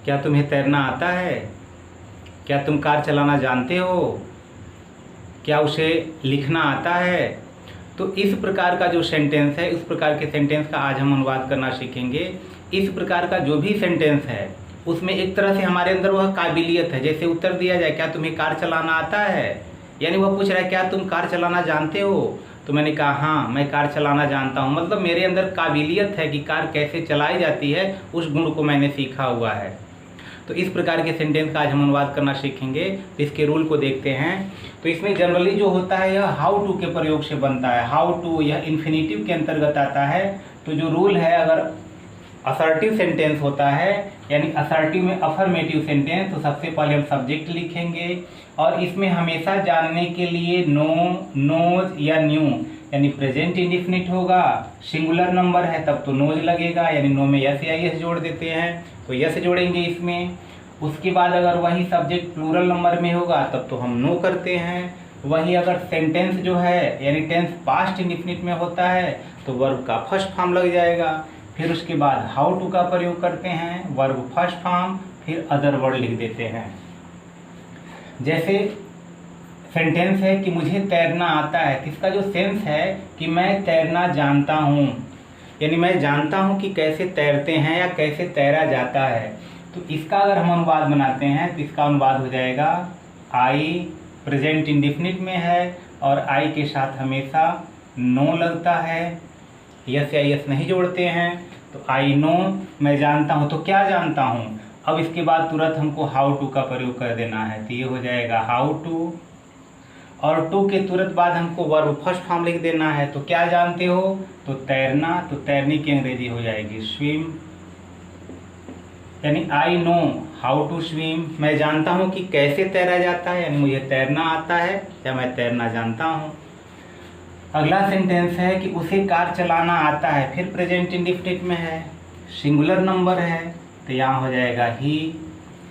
क्या तुम्हें तैरना आता है? क्या तुम कार चलाना जानते हो? क्या उसे लिखना आता है? तो इस प्रकार का जो सेंटेंस है, इस प्रकार के सेंटेंस का आज हम अनुवाद करना सीखेंगे। इस प्रकार का जो भी सेंटेंस है उसमें एक तरह से हमारे अंदर वह काबिलियत है। जैसे उत्तर दिया जाए क्या तुम्हें कार चलाना आता है, यानी वह पूछ रहा है क्या तुम कार चलाना जानते हो। तो मैंने कहा हाँ मैं कार चलाना जानता हूँ, मतलब मेरे अंदर काबिलियत है कि कार कैसे चलाई जाती है, उस गुण को मैंने सीखा हुआ है। तो इस प्रकार के सेंटेंस का आज हम अनुवाद करना सीखेंगे। तो इसके रूल को देखते हैं। तो इसमें जनरली जो होता है यह हाउ टू के प्रयोग से बनता है। हाउ टू यह इन्फिनेटिव के अंतर्गत आता है। तो जो रूल है, अगर असर्टिव सेंटेंस होता है यानी असर्टिव में अफर्मेटिव सेंटेंस, तो सबसे पहले हम सब्जेक्ट लिखेंगे और इसमें हमेशा जानने के लिए नो, नोज या न्यू यानी प्रेजेंट इंडिफिनिट होगा। सिंगुलर नंबर है तब तो नोज लगेगा, यानी नो में यस या यस जोड़ देते हैं तो यस जोड़ेंगे इसमें। उसके बाद अगर वही सब्जेक्ट प्लूरल नंबर में होगा तब तो हम नो करते हैं। वही अगर सेंटेंस जो है यानी टेंस पास्ट इंडिफिनिट में होता है तो वर्ब का फर्स्ट फॉर्म लग जाएगा। फिर उसके बाद हाउ टू का प्रयोग करते हैं, वर्ब फर्स्ट फॉर्म, फिर अदर वर्ड लिख देते हैं। जैसे सेंटेंस है कि मुझे तैरना आता है, इसका जो सेंस है कि मैं तैरना जानता हूँ, यानी मैं जानता हूँ कि कैसे तैरते हैं या कैसे तैरा जाता है। तो इसका अगर हम अनुवाद बनाते हैं तो इसका अनुवाद हो जाएगा आई प्रेजेंट इंडिफिनिट में है और आई के साथ हमेशा नो लगता है, यस या यस नहीं जोड़ते हैं। तो आई नो मैं जानता हूँ, तो क्या जानता हूँ। अब इसके बाद तुरंत हमको हाउ टू का प्रयोग कर देना है, तो ये हो जाएगा हाउ टू और टू के तुरंत बाद हमको वर्ब फर्स्ट फॉर्म लिख देना है। तो क्या जानते हो, तो तैरना, तो तैरने की अंग्रेजी हो जाएगी स्विम, यानी I know how to swim, मैं जानता हूँ कि कैसे तैरा जाता है, यानी मुझे तैरना आता है या मैं तैरना जानता हूँ। अगला सेंटेंस है कि उसे कार चलाना आता है, फिर प्रेजेंट इंडिफिनिट में है, सिंगुलर नंबर है, तो यहाँ हो जाएगा ही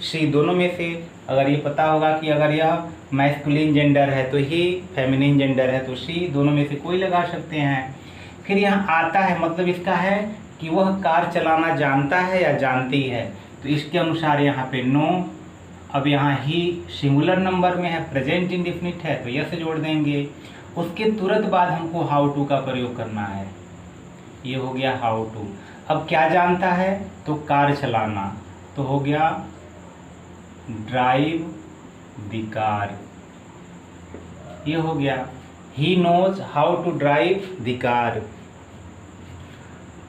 शी। दोनों में से अगर ये पता होगा कि अगर यह मैस्कुलिन जेंडर है तो ही, फेमिनिन जेंडर है तो शी, दोनों में से कोई लगा सकते हैं। फिर यहाँ आता है मतलब इसका है कि वह कार चलाना जानता है या जानती है, तो इसके अनुसार यहाँ पे नो। अब यहाँ ही सिंगुलर नंबर में है, प्रेजेंट इंडिफिनिट है तो यस जोड़ देंगे। उसके तुरंत बाद हमको हाउ टू का प्रयोग करना है, ये हो गया हाउ टू। अब क्या जानता है, तो कार चलाना, तो हो गया ड्राइव द कार, ये हो गया he knows how to drive the car.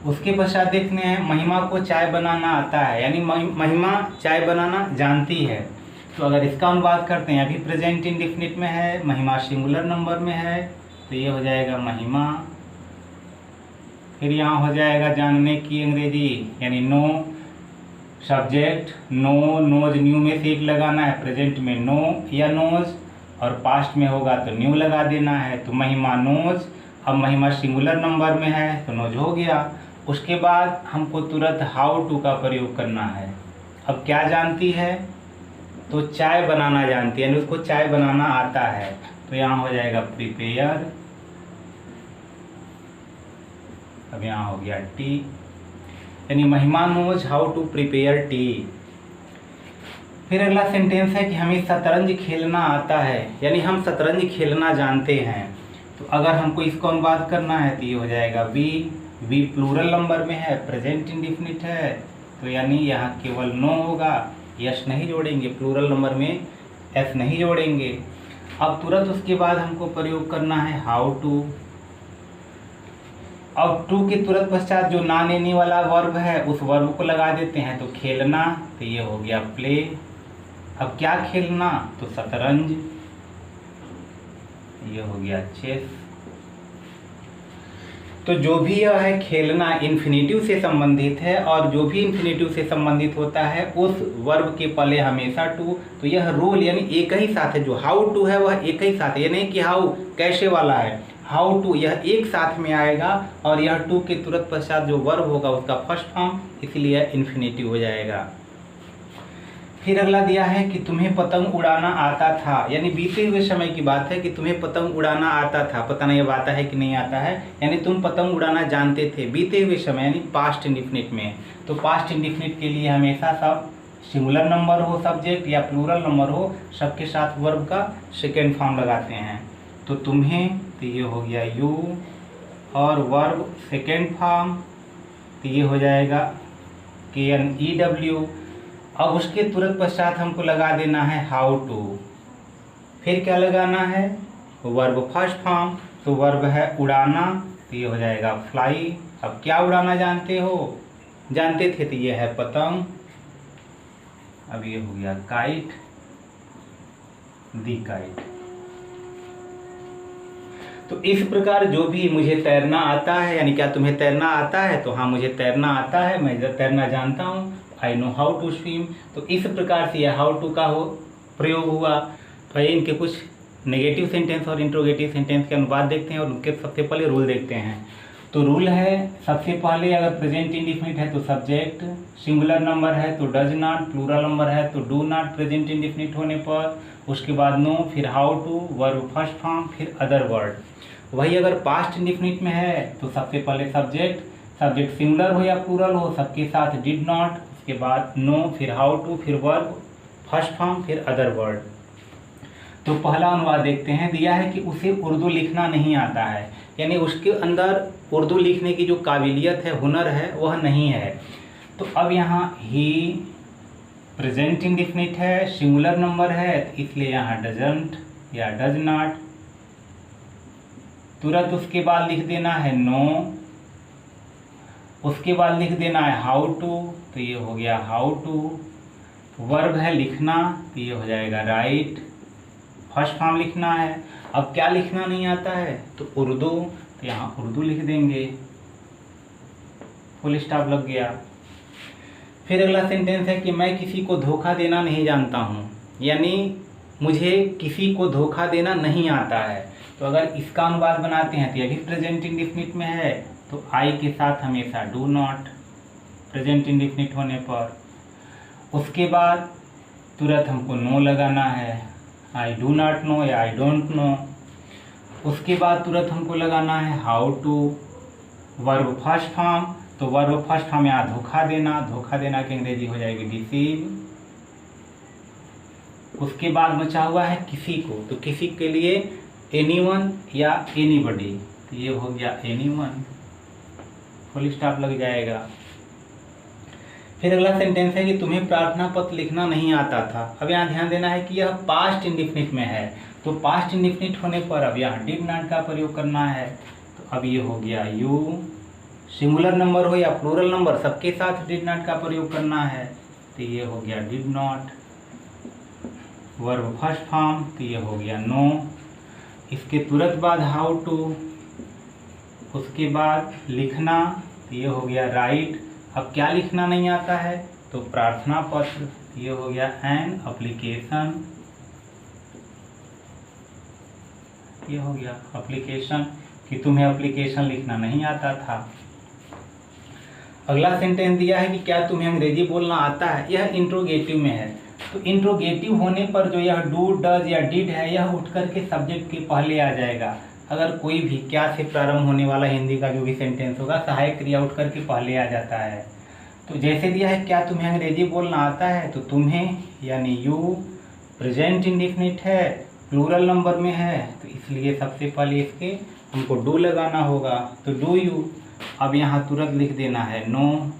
उसके पश्चात देखते हैं महिमा को चाय बनाना आता है, यानी महिमा चाय बनाना जानती है। तो अगर इसका अनुवाद करते हैं, अभी प्रेजेंट इंडिफिनिट में है, महिमा सिंगुलर नंबर में है, तो ये हो जाएगा महिमा। फिर यहाँ हो जाएगा जानने की अंग्रेजी, यानी know, subject know, knows knew में से एक लगाना है, प्रेजेंट में नो या नोज और पास्ट में होगा तो न्यू लगा देना है, तो महिमा नोज। अब महिमा सिंगुलर नंबर में है तो नोज हो गया। उसके बाद हमको तुरंत हाउ टू का प्रयोग करना है। अब क्या जानती है, तो चाय बनाना जानती है, यानी उसको चाय बनाना आता है, तो यहाँ हो जाएगा प्रिपेयर। अब यहाँ हो गया टी, यानी Mahima knows how to prepare tea. फिर अगला सेंटेंस है कि हमें शतरंज खेलना आता है, यानी हम शतरंज खेलना जानते हैं। तो अगर हमको इसको अनुवाद करना है तो ये हो जाएगा वी प्लूरल नंबर में है, प्रेजेंट इंडिफिनिट है, तो यानी यहाँ केवल नो होगा, यस नहीं जोड़ेंगे, प्लूरल नंबर में एस नहीं जोड़ेंगे। अब तुरंत उसके बाद हमको प्रयोग करना है हाउ टू। अब टू के तुरंत पश्चात जो ना लेने वाला वर्ब है उस वर्ब को लगा देते हैं, तो खेलना, तो ये हो गया प्ले। अब क्या खेलना, तो शतरंज, ये हो गया चेस। तो जो भी यह है खेलना इन्फिनेटिव से संबंधित है और जो भी इन्फिनेटिव से संबंधित होता है उस वर्ब के पहले हमेशा टू। तो यह रूल यानी एक ही साथ है, जो हाउ टू है वह एक ही साथ है, ये नहीं कि हाउ कैसे वाला है, हाउ टू यह एक साथ में आएगा और यह टू के तुरंत पश्चात जो वर्ब होगा उसका फर्स्ट फॉर्म, इसलिए इन्फिनेटिव हो जाएगा। फिर अगला दिया है कि तुम्हें पतंग उड़ाना आता था, यानी बीते हुए समय की बात है कि तुम्हें पतंग उड़ाना आता था, पता नहीं अब आता है कि नहीं आता है, यानी तुम पतंग उड़ाना जानते थे बीते हुए समय, यानी पास्ट इंडिफिनिट में। तो पास्ट इंडिफिनिट के लिए हमेशा सब सिंगुलर नंबर हो सब्जेक्ट या प्लूरल नंबर हो, सबके साथ वर्ब का सेकेंड फॉर्म लगाते हैं। तो तुम्हें, तो ये हो गया यू, और वर्ब सेकेंड फॉर्म, तो ये हो जाएगा KNEW। अब उसके तुरंत पश्चात हमको लगा देना है हाउ टू। फिर क्या लगाना है, वर्ब फर्स्ट फॉर्म, तो वर्ब है उड़ाना, तो ये हो जाएगा फ्लाई। अब क्या उड़ाना जानते हो, जानते थे, तो ये है पतंग। अब ये हो गया काइट, दी काइट। तो इस प्रकार जो भी मुझे तैरना आता है, यानी क्या तुम्हें तैरना आता है, तो हाँ मुझे तैरना आता है, मैं तैरना जानता हूँ, I know how to swim. तो इस प्रकार से यह हाउ टू का प्रयोग हुआ। तो ये इनके कुछ नेगेटिव सेंटेंस और इंट्रोगेटिव सेंटेंस के अनुवाद देखते हैं और उनके सबसे पहले रूल देखते हैं। तो रूल है, सबसे पहले अगर प्रेजेंट इंडिफिनिट है तो सब्जेक्ट, सिंगुलर नंबर है तो डज नॉट, प्लूरल नंबर है तो डू नॉट प्रेजेंट इंडिफिनिट होने पर, उसके बाद नो, फिर how to, verb first form, फिर अदर वर्ड। वही अगर पास्ट इंडिफिनिट में है तो सबसे पहले सब्जेक्ट, सब्जेक्ट सिंगुलर हो या प्लूरल हो सबके साथ डिड नॉट, उसके बाद नो, फिर हाउ टू, फिर वर्ब फर्स्ट फॉर्म, फिर अदर वर्ड। तो पहला अनुवाद देखते हैं। दिया है कि उसे उर्दू लिखना नहीं आता है, यानी उसके अंदर उर्दू लिखने की जो काबिलियत है, हुनर है, वह नहीं है। तो अब यहाँ ही प्रेजेंट इंडिफिनिट है, सिंगुलर नंबर है, तो इसलिए यहाँ डजंट या डज नॉट। तुरंत उसके बाद लिख देना है नो, उसके बाद लिख देना है हाउ टू, तो ये हो गया हाउ टू। वर्ब है लिखना, तो ये हो जाएगा राइट, फर्स्ट फॉर्म लिखना है। अब क्या लिखना नहीं आता है, तो उर्दू, तो यहाँ उर्दू लिख देंगे, फुल स्टॉप लग गया। फिर अगला सेंटेंस है कि मैं किसी को धोखा देना नहीं जानता हूँ, यानी मुझे किसी को धोखा देना नहीं आता है। तो अगर इसका अनुवाद बनाते हैं तो यह भी प्रेजेंट इंडिफिनिट में है, तो आई के साथ हमेशा डू नॉट प्रेजेंट इंडिफिनिट होने पर। उसके बाद तुरंत हमको नो लगाना है, आई डू नॉट नो या आई डोंट नो। उसके बाद तुरंत हमको लगाना है how to, verb first form, तो वर्ब फर्स्ट फॉर्म यहाँ धोखा देना, धोखा देना की अंग्रेजी हो जाएगी डिसीव। उसके बाद बचा हुआ है किसी को, तो किसी के लिए एनीवन या एनीबडी, तो ये हो गया एनीवन, फुल स्टॉप लग जाएगा। फिर अगला सेंटेंस है कि तुम्हें प्रार्थना पत्र लिखना नहीं आता था। अब यहाँ ध्यान देना है कि यह पास्ट इंडिफिनिट में है, तो पास्ट इंडिफिनिट होने पर अब यहाँ डिड नॉट का प्रयोग करना है। तो अब ये हो गया यू, सिंगुलर नंबर हो या प्लूरल नंबर सबके साथ डिड नॉट का प्रयोग करना है, तो ये हो गया did not. Verb first form, तो ये हो गया नो। इसके तुरंत बाद हाउ टू, उसके बाद लिखना, तो ये हो गया राइट। अब क्या लिखना नहीं आता है, तो प्रार्थना पत्र, ये हो गया एन एप्लीकेशन, ये हो गया एप्लीकेशन, कि तुम्हें एप्लीकेशन लिखना नहीं आता था। अगला सेंटेंस दिया है कि क्या तुम्हें अंग्रेजी बोलना आता है, यह इंट्रोगेटिव में है। तो इंट्रोगेटिव होने पर जो यह डू, डज या डिड है, यह उठ करके सब्जेक्ट के पहले आ जाएगा। अगर कोई भी क्या से प्रारंभ होने वाला हिंदी का जो भी सेंटेंस होगा, सहायक क्रिया उठ करके पहले आ जाता है। तो जैसे दिया है क्या तुम्हें अंग्रेजी बोलना आता है, तो तुम्हें यानी यू प्रेजेंट इंडिफिनिट है, प्लूरल नंबर में है, तो इसलिए सबसे पहले इसके हमको डू लगाना होगा, तो डू यू। अब यहाँ तुरंत लिख देना है नो,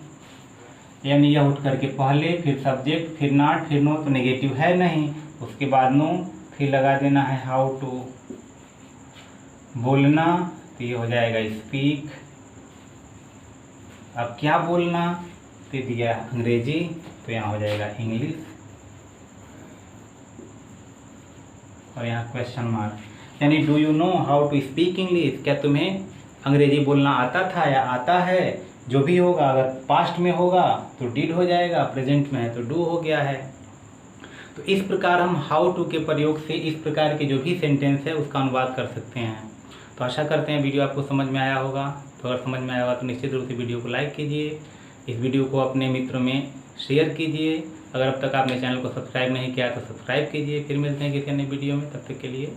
यानी यह उठ करके पहले, फिर सब्जेक्ट, फिर नॉट, फिर नो, तो नेगेटिव है नहीं, उसके बाद नो, फिर लगा देना है हाउ टू। बोलना, तो ये हो जाएगा स्पीक। अब क्या बोलना, तो दिया अंग्रेजी, तो यहाँ हो जाएगा इंग्लिश, और यहाँ क्वेश्चन मार्क, यानी do you know how to speak English, क्या तुम्हें अंग्रेजी बोलना आता था या आता है। जो भी होगा, अगर पास्ट में होगा तो डिड हो जाएगा, प्रेजेंट में है तो डू हो गया है। तो इस प्रकार हम हाउ टू के प्रयोग से इस प्रकार के जो भी सेंटेंस है उसका अनुवाद कर सकते हैं। तो आशा करते हैं वीडियो आपको समझ में आया होगा। तो अगर समझ में आया होगा तो निश्चित रूप से वीडियो को लाइक कीजिए, इस वीडियो को अपने मित्रों में शेयर कीजिए। अगर अब तक आपने चैनल को सब्सक्राइब नहीं किया तो सब्सक्राइब कीजिए। फिर मिलते हैं किसी अन्य वीडियो में, तब तक के लिए